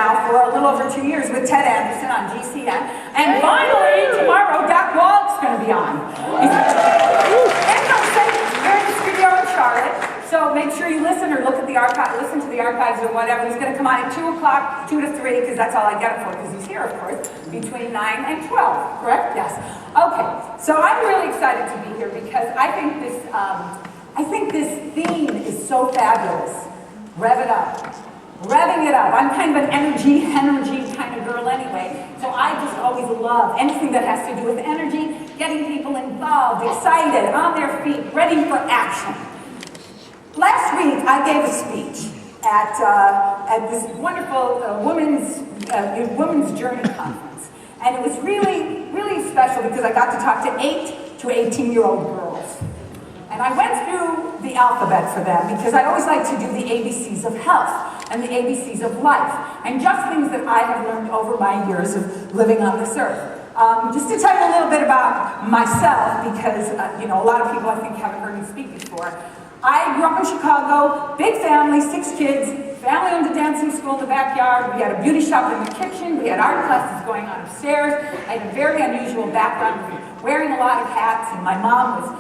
now for a little over 2 years with Ted Anderson on GCN. And finally, tomorrow, Doc Wald's going to be on. And I'm saying, here in the studio in Charlotte. So make sure you listen or look at the archive, listen to the archives or whatever. He's going to come on at 2 o'clock, 2 to 3, because that's all I get it for, because he's here, of course, between 9 and 12, correct? Yes. Okay, so I'm really excited to be here because I think this theme is so fabulous. Rev it up. Revving it up. I'm kind of an energy kind of girl anyway, so I just always love anything that has to do with energy, getting people involved, excited, on their feet, ready for action. Last week, I gave a speech at this wonderful women's journey conference, and it was really, really special because I got to talk to 8 to 18-year-old girls. And I went through the alphabet for them because I always like to do the ABCs of health and the ABCs of life, and just things that I have learned over my years of living on this earth. Just to tell you a little bit about myself, because a lot of people I think haven't heard me speak before. I grew up in Chicago, big family, 6 kids, family-owned a dancing school in the backyard. We had a beauty shop in the kitchen. We had art classes going on upstairs. I had a very unusual background, wearing a lot of hats, and my mom was,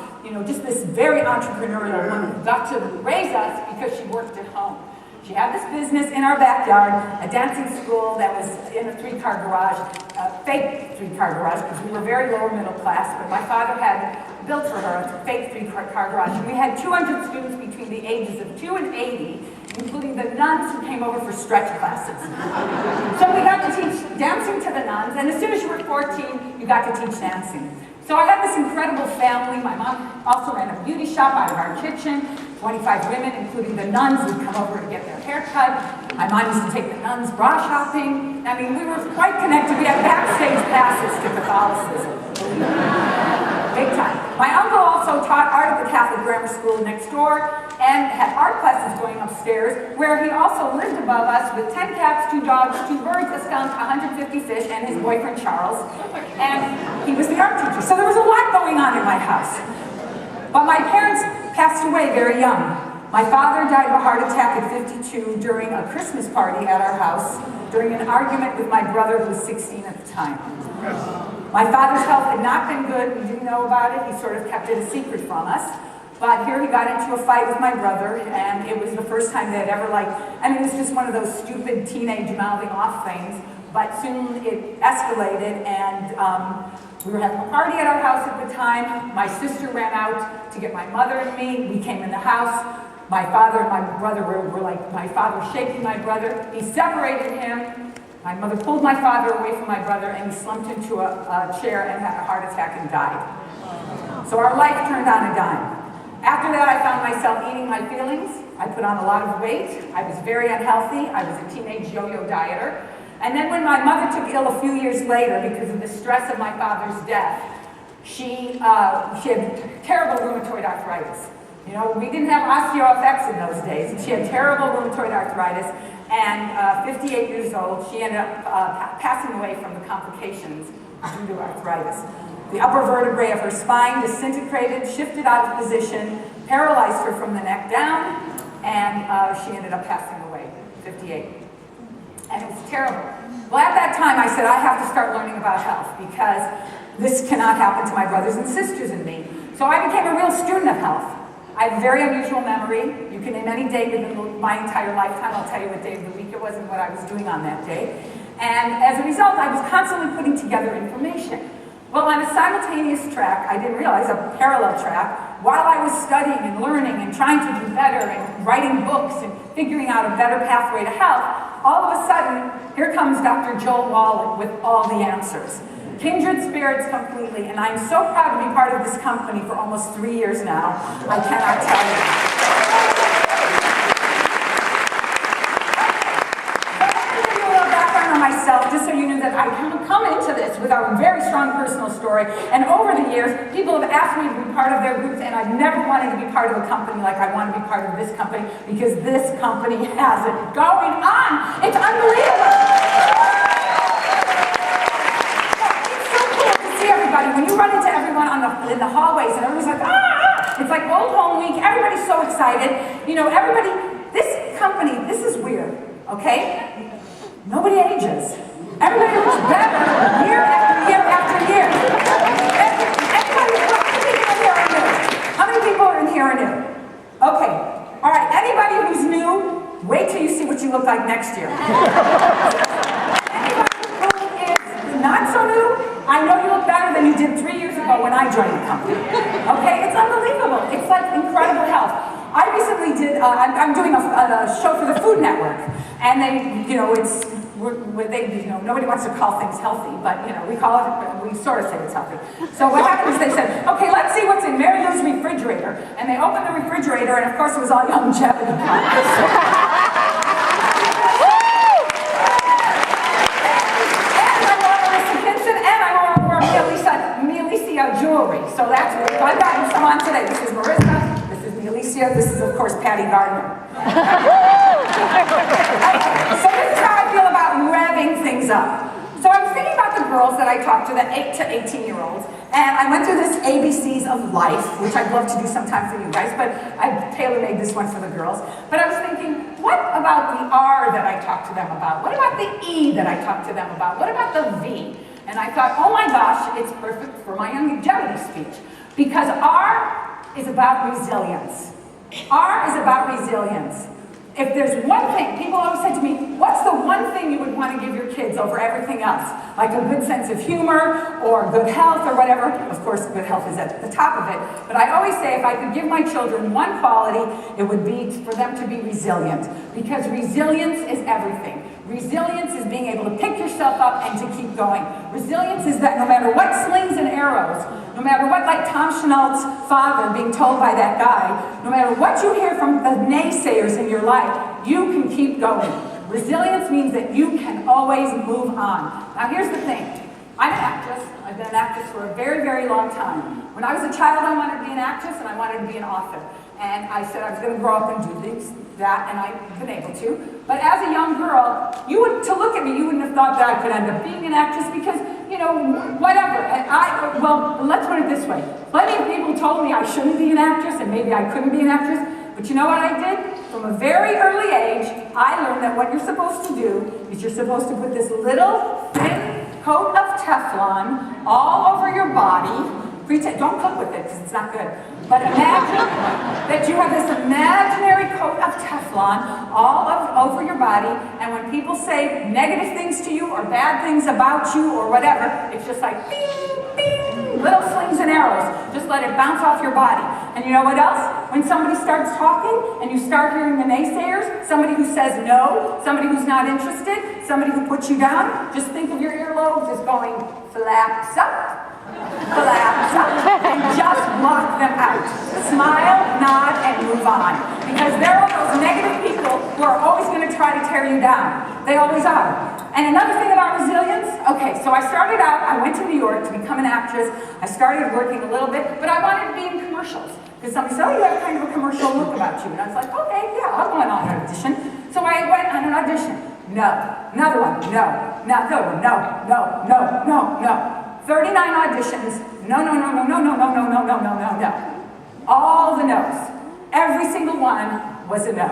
just this very entrepreneurial woman who got to raise us because she worked at home. She had this business in our backyard, a dancing school that was in a 3-car garage, a fake 3-car garage, because we were very lower middle class, but my father had built for her a fake 3-car garage. And we had 200 students between the ages of 2 and 80, including the nuns who came over for stretch classes. So we got to teach dancing to the nuns, and as soon as you were 14, you got to teach dancing. So I had this incredible family. My mom also ran a beauty shop out of our kitchen. 25 women, including the nuns, would come over to get their hair cut. My mom used to take the nuns bra shopping. I mean, we were quite connected. We had backstage passes to Catholicism. Big time. My uncle also taught art at the Catholic grammar school next door and had art classes going upstairs, where he also lived above us with 10 cats, 2 dogs, 2 birds, a skunk, 150 fish, and his boyfriend Charles. And he was the art teacher. So there was a lot going on in my house. But my parents passed away very young. My father died of a heart attack at 52 during a Christmas party at our house, during an argument with my brother who was 16 at the time. My father's health had not been good. We didn't know about it. He sort of kept it a secret from us. But here he got into a fight with my brother, and it was the first time they had ever it was just one of those stupid teenage mouthing off things. But soon it escalated, and we were having a party at our house at the time. My sister ran out to get my mother and me. We came in the house. My father and my brother were like, my father was shaking my brother. He separated him. My mother pulled my father away from my brother, and he slumped into a chair and had a heart attack and died. So our life turned on a dime. After that, I found myself eating my feelings. I put on a lot of weight. I was very unhealthy. I was a teenage yo-yo dieter. And then when my mother took ill a few years later because of the stress of my father's death, she had terrible rheumatoid arthritis. We didn't have OsteoFX in those days. And she had terrible rheumatoid arthritis, and 58 years old, she ended up passing away from the complications due to arthritis. The upper vertebrae of her spine disintegrated, shifted out of position, paralyzed her from the neck down, and she ended up passing away, 58. And it was terrible. Well, at that time, I said, I have to start learning about health because this cannot happen to my brothers and sisters and me. So I became a real student of health. I have a very unusual memory. You can name any day within my entire lifetime. I'll tell you what day of the week it was and what I was doing on that day. And as a result, I was constantly putting together information. Well, on a simultaneous track, I didn't realize, a parallel track, while I was studying and learning and trying to do better and writing books and figuring out a better pathway to health, all of a sudden, here comes Dr. Joel Wallach with all the answers. Kindred spirits completely, and I'm so proud to be part of this company for almost 3 years now. I cannot tell you. Myself, just so you knew that I come into this with a very strong personal story, and over the years people have asked me to be part of their groups, and I've never wanted to be part of a company like I want to be part of this company, because this company has it going on. It's unbelievable. It's so cool to see everybody. When you run into everyone in the hallways and everyone's like, ah! It's like Old Home Week. Everybody's so excited. This company, this is weird, okay? Nobody ages. Everybody looks better year after year after year. How many people are in here are new? Okay. All right. Anybody who's new, wait till you see what you look like next year. Anybody who is not so new, I know you look better than you did 3 years ago when I joined the company. Okay? It's unbelievable. It's like incredible health. I recently did, I'm doing a show for the Food Network. And they, nobody wants to call things healthy, but, we call it, we sort of say it's healthy. So what happened is they said, okay, let's see what's in Mary Lou's refrigerator. And they opened the refrigerator, and of course it was all longevity products. Jewelry. So that's what I've gotten some on today. This is Marissa, this is Alicia, this is of course Patty Gardner. Okay, so this is how I feel about revving things up. So I was thinking about the girls that I talked to, the 8 to 18-year-olds, and I went through this ABCs of life, which I'd love to do sometime for you guys, but I tailor-made this one for the girls. But I was thinking, what about the R that I talked to them about? What about the E that I talked to them about? What about the V? And I thought, oh my gosh, it's perfect for my longevity speech. Because R is about resilience. R is about resilience. If there's one thing, people always say to me, what's the one thing you would want to give your kids over everything else? Like a good sense of humor, or good health, or whatever. Of course, good health is at the top of it. But I always say if I could give my children one quality, it would be for them to be resilient. Because resilience is everything. Resilience is being able to pick yourself up and to keep going. Resilience is that no matter what slings and arrows, no matter what, like Tom Chenault's father being told by that guy, no matter what you hear from the naysayers in your life, you can keep going. Resilience means that you can always move on. Now here's the thing. I'm an actress. I've been an actress for a very, very long time. When I was a child, I wanted to be an actress and I wanted to be an author. And I said I was going to grow up and do that, and I've been able to. But as a young girl, to look at me, you wouldn't have thought that I could end up being an actress because, whatever. And well, let's put it this way. Plenty of people told me I shouldn't be an actress and maybe I couldn't be an actress. But you know what I did? From a very early age, I learned that what you're supposed to do is you're supposed to put this little thin coat of Teflon all over your body. Don't cook with it because it's not good. But imagine that you have this imaginary coat of Teflon all over your body, and when people say negative things to you or bad things about you or whatever, it's just like bing, bing, little slings and arrows. Just let it bounce off your body. And you know what else? When somebody starts talking and you start hearing the naysayers, somebody who says no, somebody who's not interested, somebody who puts you down, just think of your earlobes as going flaps up, and just block them out. Smile, nod, and move on. Because there are those negative people who are always going to try to tear you down. They always are. And another thing about resilience, okay, so I started out, I went to New York to become an actress. I started working a little bit, but I wanted to be in commercials. Because somebody said, oh, you have kind of a commercial look about you. And I was like, okay, yeah, I'll go on an audition. So I went on an audition. No. Another one. No. Another one. No. 39 auditions, no. All the no's. Every single one was a no.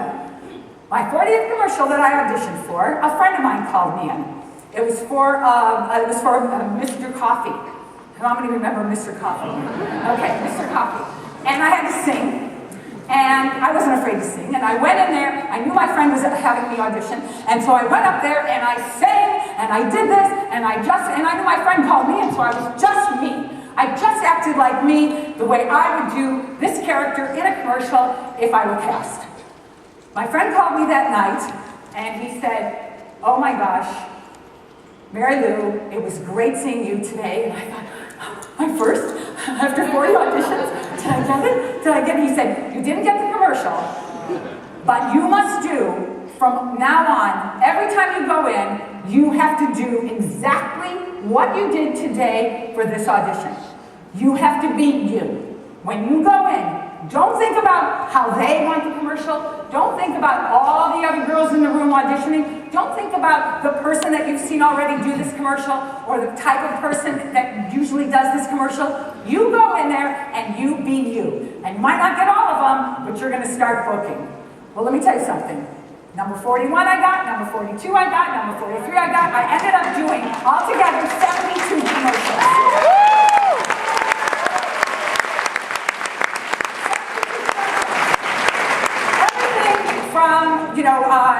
My 40th commercial that I auditioned for, a friend of mine called me in. It was for Mr. Coffee. How many remember Mr. Coffee? Okay, Mr. Coffee. And I had to sing. And I wasn't afraid to sing, and I went in there, I knew my friend was having me audition, and so I went up there and I sang, and I did this, and I knew my friend called me, and so I was just me. I just acted like me, the way I would do this character in a commercial if I were cast. My friend called me that night, and he said, oh my gosh, Mary Lou, it was great seeing you today, and I thought, my first, after 40 auditions, did I get it? He said, you didn't get the commercial, but you must do, from now on, every time you go in, you have to do exactly what you did today for this audition. You have to be you. When you go in, don't think about how they want the commercial. Don't think about all the other girls in the room auditioning. Don't think about the person that you've seen already do this commercial or the type of person that usually does this commercial. You go in there and you be you. And you might not get all of them, but you're going to start booking. Well, let me tell you something. Number 41 I got, number 42 I got, number 43 I got. I ended up doing altogether 72 commercials.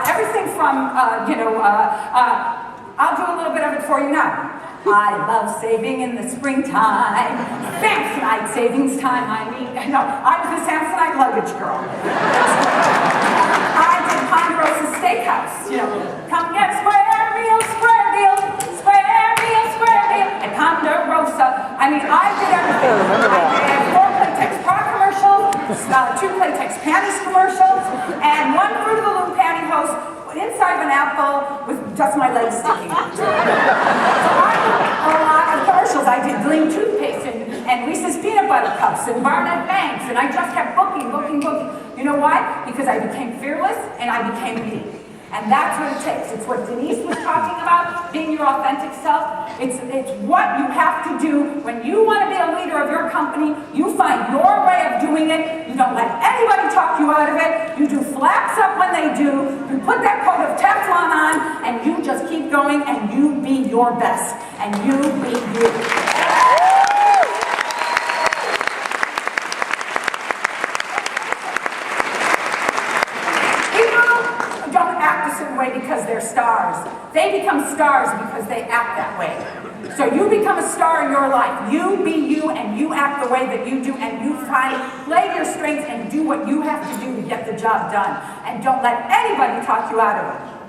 Everything from, I'll do a little bit of it for you now. I love saving in the springtime. Samsonite savings time, I was the Samsonite luggage girl. I did Ponderosa Steakhouse, come get square deal, square deal, square deal, square deal, at Ponderosa. I did everything. I did 4 Playtex bra commercials, 2 Playtex panties commercials, and 1 Fruit of the Loom pantyhose inside of an apple with just my legs sticking out. So I did a lot of commercials. I did Gleam toothpaste and Reese's peanut butter cups and Barnett Banks, and I just kept booking. You know why? Because I became fearless and I became me. And that's what it takes. It's what Denise was talking about, being your authentic self. It's what you have to do when you want to be a leader of your company. You find your way of doing it. You don't let anybody talk you out of it. You do flaps up when they do. You put that coat of Teflon on, and you just keep going, and you be your best. And you be you. Because they're stars. They become stars because they act that way. So you become a star in your life. You be you and you act the way that you do, and you play your strengths and do what you have to do to get the job done. And don't let anybody talk you out of it.